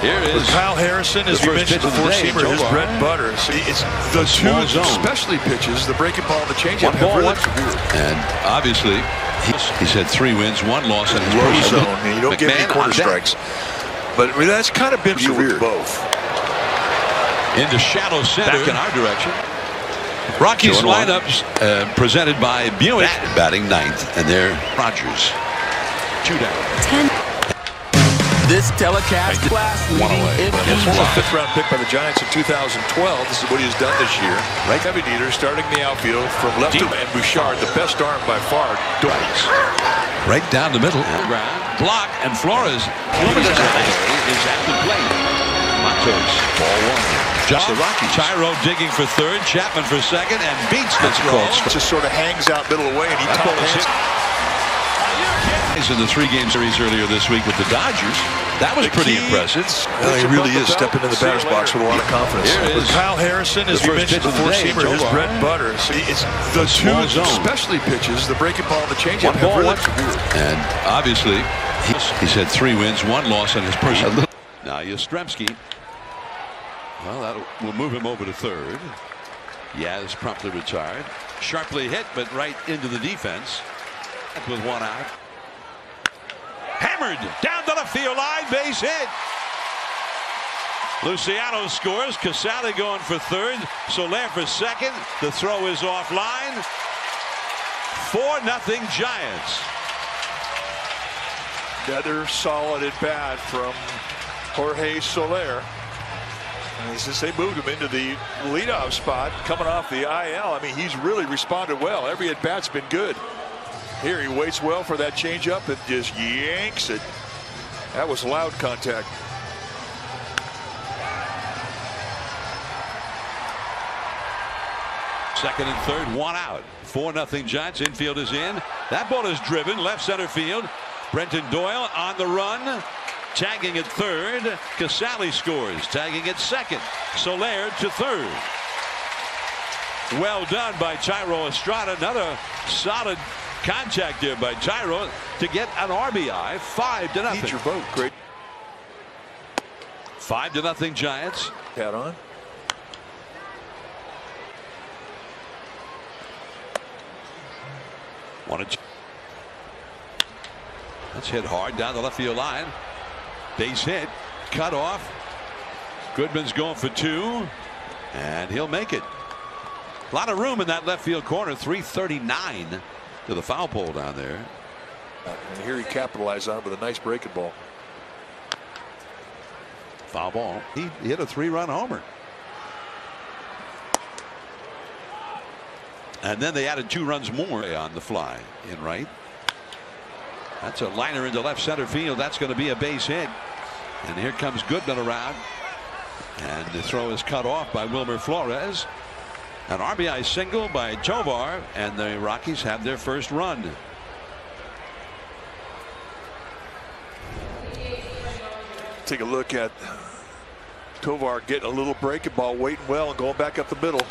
Here is Kyle Harrison, as you mentioned, the four-seamer, his bread and butter. So it's the two specialty pitches, the breaking ball and the changeup, have really severe. And obviously, he's had 3 wins, 1 loss in his low zone. And you don't give any quarter strikes. But I mean, that's kind of been severe. Both. Into shallow center. Back in our direction. Rockies lineups presented by Buick. Batting 9th, and they're Rogers. 2 down. 10. This telecast leading former 5th-round pick by the Giants in 2012. This is what he has done this year. Right, heavy neater starting the outfield from left to and Bouchard, the best arm by far. Right down the middle. Block, and Flores is at the plate. Matos, ball 1. The Rockies. Tyro digging for 3rd, Chapman for 2nd, and beats the throw. Just sort of hangs out middle away, and he pulls it. In the 3-game series earlier this week with the Dodgers, that was pretty impressive. He really is stepping in the batter's box with a lot of confidence. With Kyle Harrison, as you mentioned, the four-seamer, his bread and butter. So it's the two specialty pitches, the breaking ball and the changeup, have really severe. And obviously, he's had 3 wins, 1 loss on his personal. Now Yastrzemski. Well, will move him over to 3rd. Yaz promptly retired. Sharply hit, but right into the defense. With 1 out. Hammered down the left field line, base hit. Luciano scores. Casale going for 3rd. Soler for 2nd. The throw is offline. 4-0 Giants. Another solid at bat from Jorge Soler. And since they moved him into the leadoff spot, coming off the IL, I mean, he's really responded well. Every at bat's been good. Here he waits well for that changeup and just yanks it. That was loud contact. Second and 3rd, 1 out. 4-0 Giants. Infield is in. That ball is driven left center field. Brenton Doyle on the run. Tagging at 3rd. Casale scores. Tagging at 2nd. Soler to 3rd. Well done by Thairo Estrada. Another solid contact there by Thairo to get an RBI. 5-0. Need your vote. Great. 5-0 Giants. Hat on. That's hit hard down the left field line. Base hit. Cut off. Goodman's going for 2. And he'll make it. A lot of room in that left field corner. 339 to the foul pole down there. And here he capitalized on it with a nice breaking ball. Foul ball. He hit a 3-run homer. And then they added 2 runs more on the fly in right. That's a liner into left center field. That's going to be a base hit. And here comes Goodman around. And the throw is cut off by Wilmer Flores. An RBI single by Tovar, and the Rockies have their first run. Take a look at Tovar getting a little breaking ball, waiting well, and going back up the middle.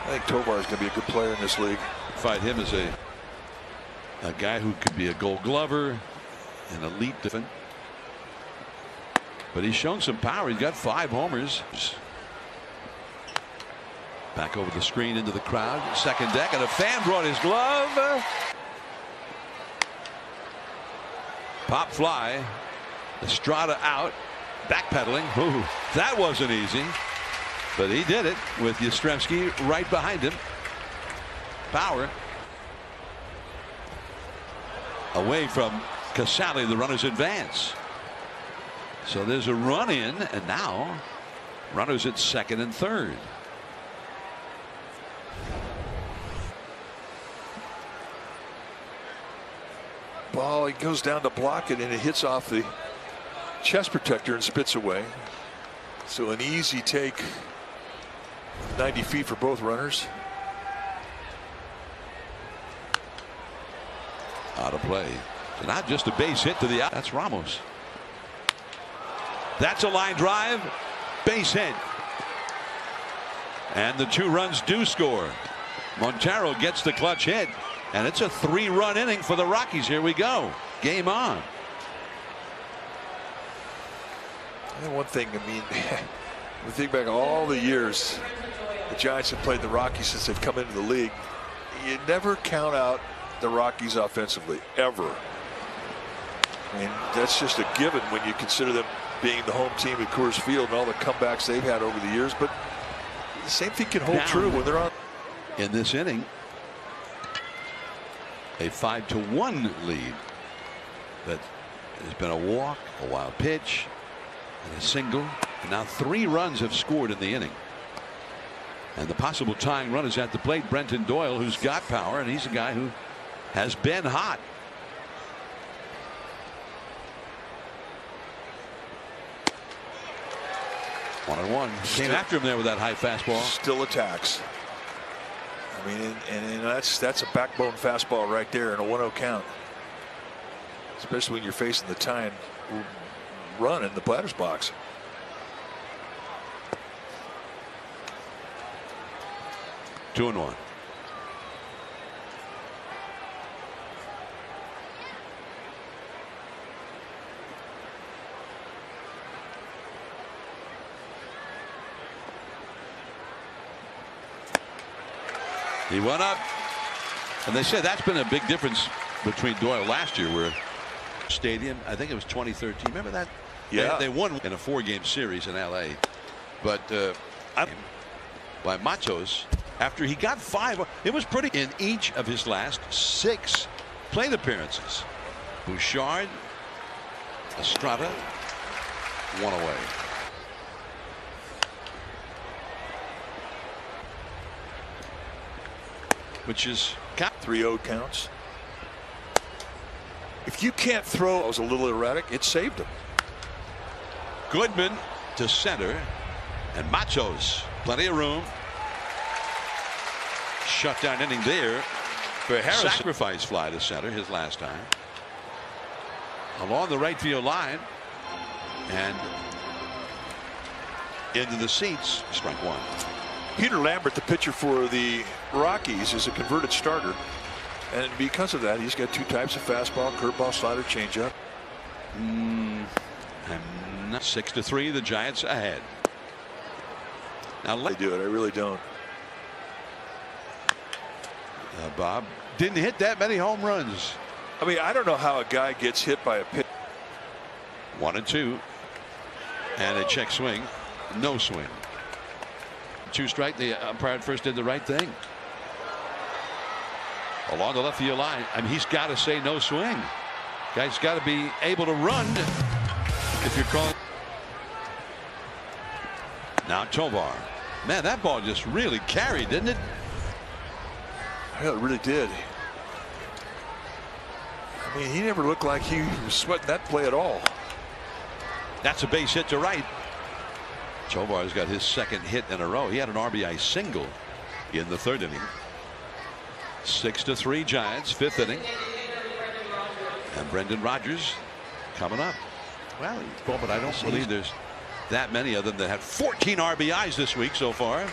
I think Tovar is going to be a good player in this league. Fight him as a guy who could be a Gold Glover, an elite defense. But he's shown some power. He's got 5 homers. Back over the screen into the crowd. Second deck, and a fan brought his glove. Pop fly. Estrada out. Backpedaling. Ooh, that wasn't easy. But he did it with Yastrzemski right behind him. Power. Away from Casale. The runners advance. So there's a run in, and now runners at 2nd and 3rd. Ball, he goes down to block it, and it hits off the chest protector and spits away. So an easy take, 90 feet for both runners. Out of play. So not just a base hit to the out. That's Ramos. That's a line drive. Base hit. And the 2 runs do score. Montero gets the clutch hit. And it's a 3-run inning for the Rockies. Here we go. Game on. And one thing, I mean, we think back all the years the Giants have played the Rockies since they've come into the league. You never count out the Rockies offensively, ever. I mean, that's just a given when you consider them being the home team at Coors Field and all the comebacks they've had over the years. But the same thing can hold true when they're on. In this inning, a 5-1 lead. But there's been a walk, a wild pitch, and a single. And now 3 runs have scored in the inning. And the possible tying run is at the plate. Brenton Doyle, who's got power, and he's a guy who has been hot. One and one. Came after him there with that high fastball. Still attacks. I mean, and that's a backbone fastball right there in a 1-0 count. Especially when you're facing the tying run in the batter's box. Two and one. He went up, and they said that's been a big difference between Doyle last year, where stadium, I think it was 2013. Remember that? Yeah. They won in a 4-game series in LA. But by Matos, after he got 5, it was pretty in each of his last 6 plate appearances. Bouchard, Estrada, 1 away. Which is 3-0 counts. If you can't throw, it was a little erratic. It saved him. Goodman to center, and Matos, plenty of room. Shutdown inning there for Harrison. Sacrifice fly to center his last time. Along the right field line and into the seats. Strike 1. Peter Lambert, the pitcher for the Rockies, is a converted starter, and because of that, he's got 2 types of fastball, curveball, slider, changeup. I'm not 6-3. The Giants ahead. Now They do it. I really don't. Bob didn't hit that many home runs. I mean, I don't know how a guy gets hit by a pitch. 1-2, and a check swing, no swing. 2 strike. The umpire at first did the right thing. Along the left field line. I mean, he's got to say no swing. Guy's got to be able to run if you're calling. Now Tovar. Man, that ball just really carried, didn't it? Yeah, it really did. I mean, he never looked like he was sweating that play at all. That's a base hit to right. Tovar's got his 2nd hit in a row. He had an RBI single in the 3rd inning. 6-3 Giants, 5th inning. And Brendan Rodgers coming up. Well, but I don't believe there's that many of them that had 14 RBIs this week so far.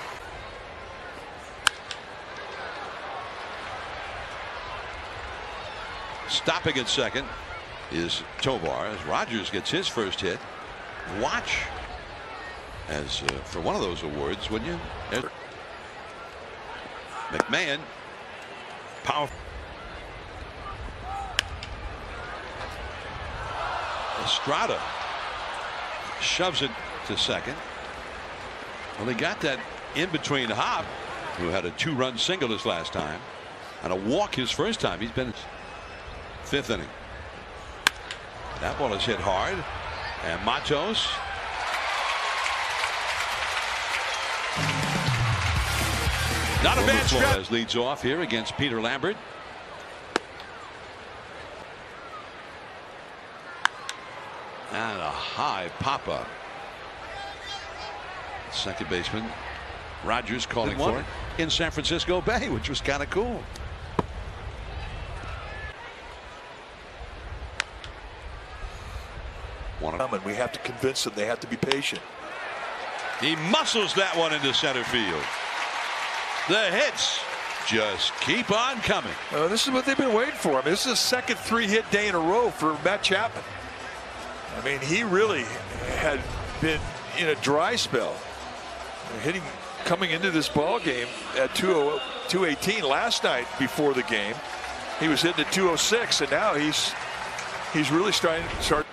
Stopping at second is Tovar as Rodgers gets his first hit. Watch as for one of those awards, wouldn't you? There's McMahon. Powerful. Estrada shoves it to second. Well, they got that in between Hop, who had a 2-run single his last time, and a walk his first time. He's been 5th inning. That ball is hit hard, and Matos. Not a bad stretch. Leads off here against Peter Lambert. And a high pop-up. Second baseman Rodgers calling for it in San Francisco Bay, which was kind of cool. And we have to convince them they have to be patient. He muscles that one into center field. The hits just keep on coming. This is what they've been waiting for. I mean, this is a second 3-hit day in a row for Matt Chapman. I mean, he really had been in a dry spell. Hitting coming into this ball game at 218 last night before the game. He was hitting at 206, and now he's really starting to start.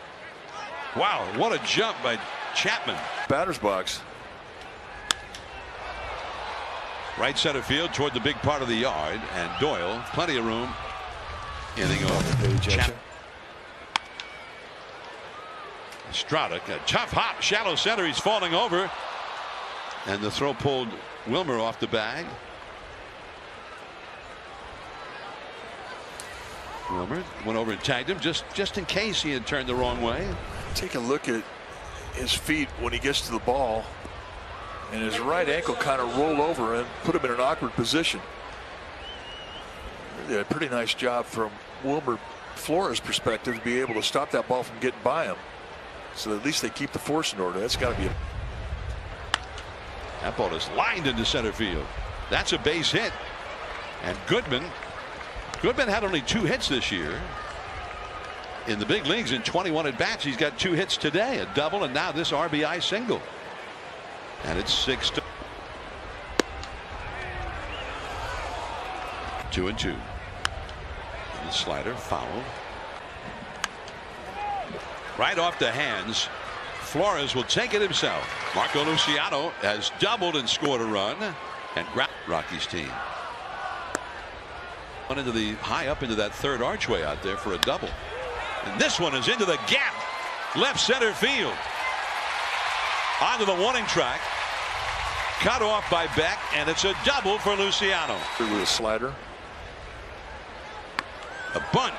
Wow, what a jump by Chapman. Batter's box. Right center field toward the big part of the yard, and Doyle, plenty of room. Inning over. Estrada, a tough hop, shallow center. He's falling over, and the throw pulled Wilmer off the bag. Wilmer went over and tagged him just in case he had turned the wrong way. Take a look at his feet when he gets to the ball, and his right ankle kind of rolled over and put him in an awkward position. Really a pretty nice job from Wilmer Flores' perspective to be able to stop that ball from getting by him. So at least they keep the force in order. That's got to be that ball is lined into center field. That's a base hit. And Goodman had only 2 hits this year. In the big leagues in 21 at bats, he's got 2 hits today, a double, and now this RBI single. And it's 6-2. 2-2. And the slider foul. Right off the hands. Flores will take it himself. Marco Luciano has doubled and scored a run, and Rockies team. Went into the high up into that third archway out there for a double. And this one is into the gap. Left center field. Onto the warning track. Cut off by Beck, and it's a double for Luciano. With a slider. A bunt.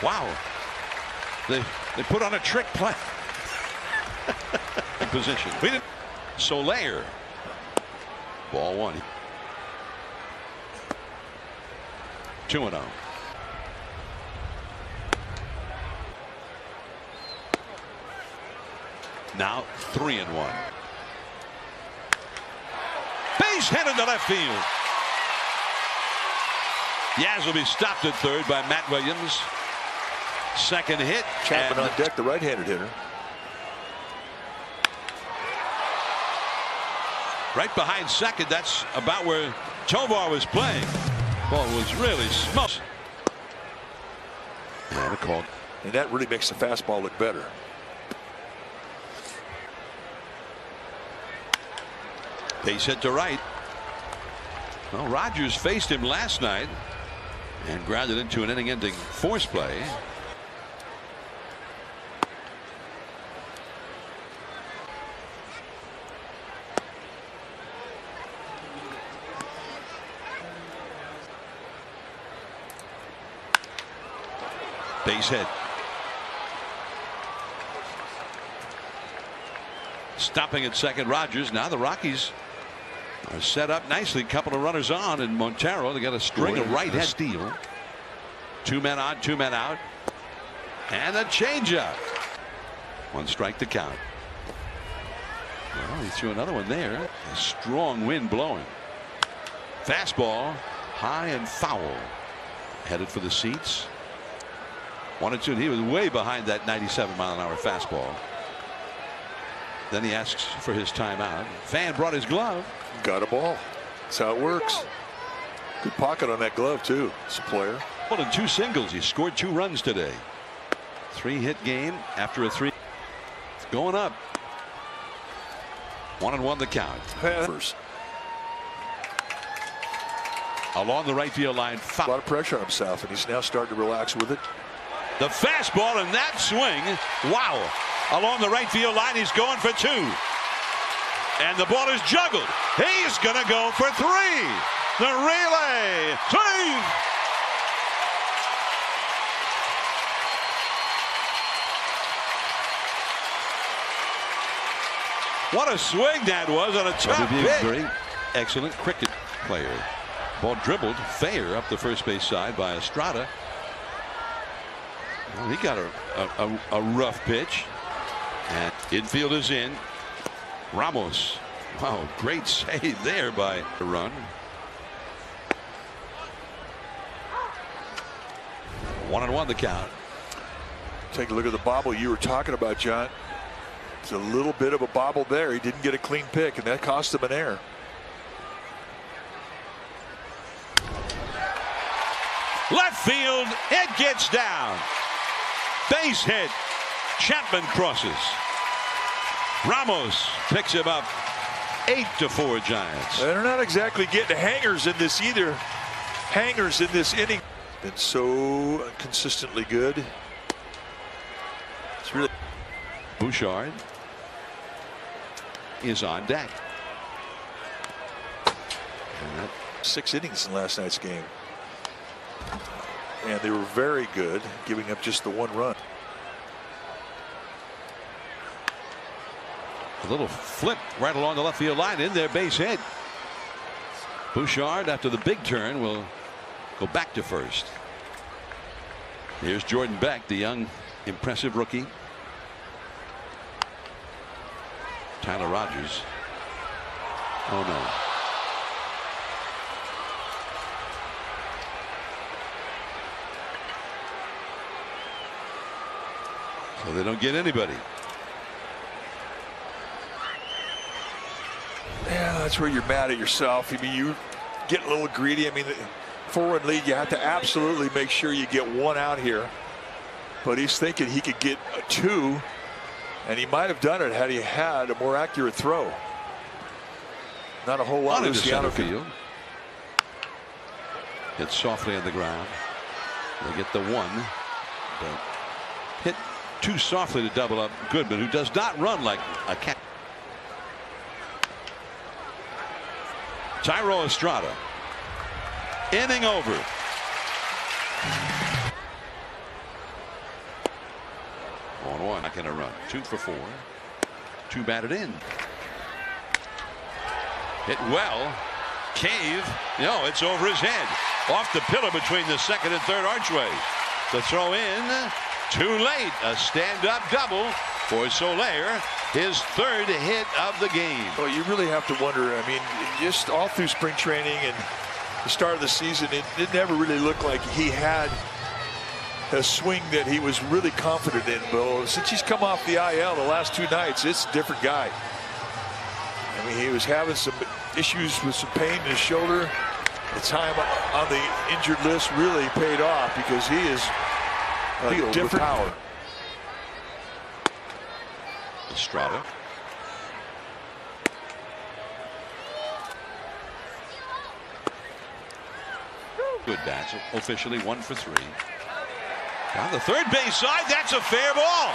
Wow. They put on a trick play. Position. Soler. Ball 1. 2-0. Now 3-1. Base hit into left field. Yaz will be stopped at third by Matt Williams. Second hit. Chapman on deck, the right-handed hitter. Right behind second. That's about where Tovar was playing. Ball was really smoked. And a call. And that really makes the fastball look better. Base hit to right. Well, Rogers faced him last night and grounded into an inning-ending force play. Base hit. Stopping at second, Rogers. Now the Rockies are set up nicely. Couple of runners on, and Montero, they got a string of right head steal. 2 men on, 2 men out, and a changeup. 1 strike to count. Well, he threw another one there. A strong wind blowing. Fastball, high and foul. Headed for the seats. 1-2. He was way behind that 97-mile-an-hour fastball. Then he asks for his timeout. Fan brought his glove. Got a ball. That's how it works. Good pocket on that glove too. It's a player. Well, in 2 singles, he scored 2 runs today. 3-hit game after a 3. It's going up. 1-1 the count. First. Along the right field line. A lot of pressure on himself, and he's now starting to relax with it. The fastball and that swing. Wow. Along the right field line, he's going for 2. And the ball is juggled. He's going to go for 3. The relay. 3. What a swing that was on a tough pitch. Great, excellent cricket player. Ball dribbled fair up the first base side by Estrada. Well, he got a rough pitch. And infield is in. Ramos Wow, great save there by the run. 1-1 the count. Take a look at the bobble you were talking about, John. It's a little bit of a bobble there. He didn't get a clean pick, and that cost him an error. Left field, it gets down. Base hit. Chapman crosses. Ramos picks him up. 8-4 Giants. They're not exactly getting hangers in this either. Hangers in this inning. Been so consistently good. It's really. Bouchard is on deck. 6 innings in last night's game. And they were very good, giving up just the 1 run. A little flip right along the left field line in there, base hit. Bouchard, after the big turn, will go back to first. Here's Jordan Beck, the young, impressive rookie. Tyler Rogers. Oh no. So they don't get anybody. Yeah, that's where you're mad at yourself. I mean, you get a little greedy. I mean, the 4-run lead, you have to absolutely make sure you get 1 out here. But he's thinking he could get 2, and he might have done it had he had a more accurate throw. Not a whole lot of of center field. Hit softly on the ground. They get the 1, but hit too softly to double up Goodman, who does not run like a cat. Thairo Estrada. Inning over. On 1, not going to run. 2 for 4. 2 batted in. Hit well. Cave. No, it's over his head. Off the pillar between the second and third archway. The throw in. Too late. A stand-up double for Soler. His 3rd hit of the game. Well, you really have to wonder. I mean, just all through spring training and the start of the season, it never really looked like he had a swing that he was really confident in. But since he's come off the IL the last 2 nights, it's a different guy. I mean, he was having some issues with some pain in his shoulder. The time on the injured list really paid off because he is a different power. Estrada. Good bats. Officially 1 for 3. On the third base side, that's a fair ball.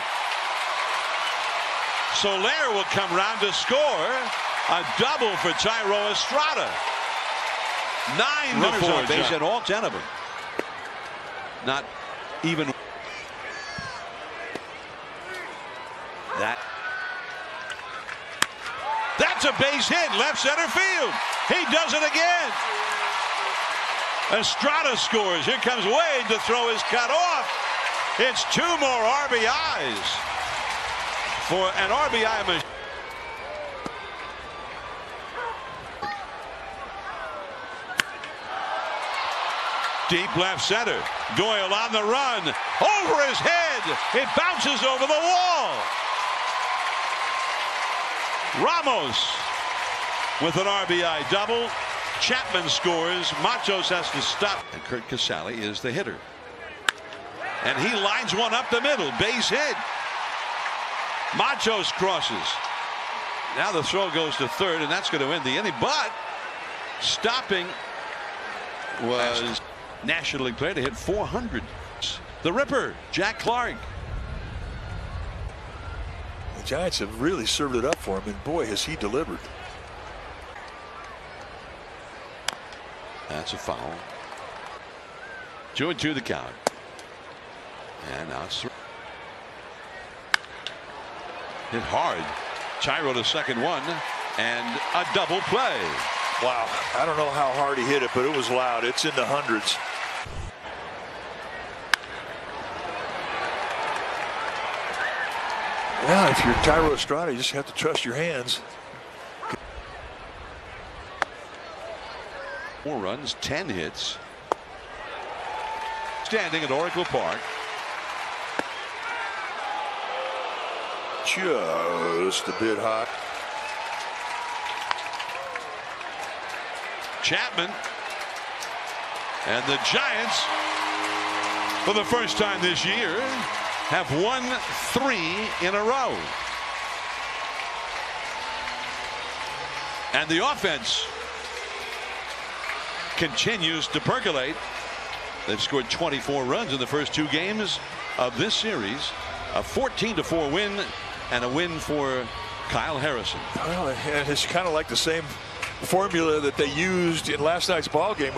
Soler will come round to score. A double for Thairo Estrada. 9 runners on base, and all 10 of them. Not even that. That's a base hit, left center field. He does it again. Estrada scores. Here comes Wade to throw his cut off. It's 2 more RBIs for an RBI machine. Deep left center. Doyle on the run. Over his head. It bounces over the wall. Ramos with an RBI double. Chapman scores. Machos has to stop. And Kurt Casale is the hitter. And he lines one up the middle. Base hit. Machos crosses. Now the throw goes to third, and that's going to end the inning. But stopping was National League player to hit 400. The Ripper, Jack Clark. The Giants have really served it up for him, and boy, has he delivered. That's a foul. 2-2 the count. And now it's hit hard. Thairo to second one, and a double play. Wow, I don't know how hard he hit it, but it was loud. It's in the hundreds. Yeah, if you're Thairo Estrada, you just have to trust your hands. 4 runs, 10 hits. Standing at Oracle Park. Just a bit hot. Chapman. And the Giants, for the first time this year, have won 3 in a row. And the offense continues to percolate. They've scored 24 runs in the first 2 games of this series. A 14-4 win and a win for Kyle Harrison. Well, and it's kind of like the same formula that they used in last night's ball game.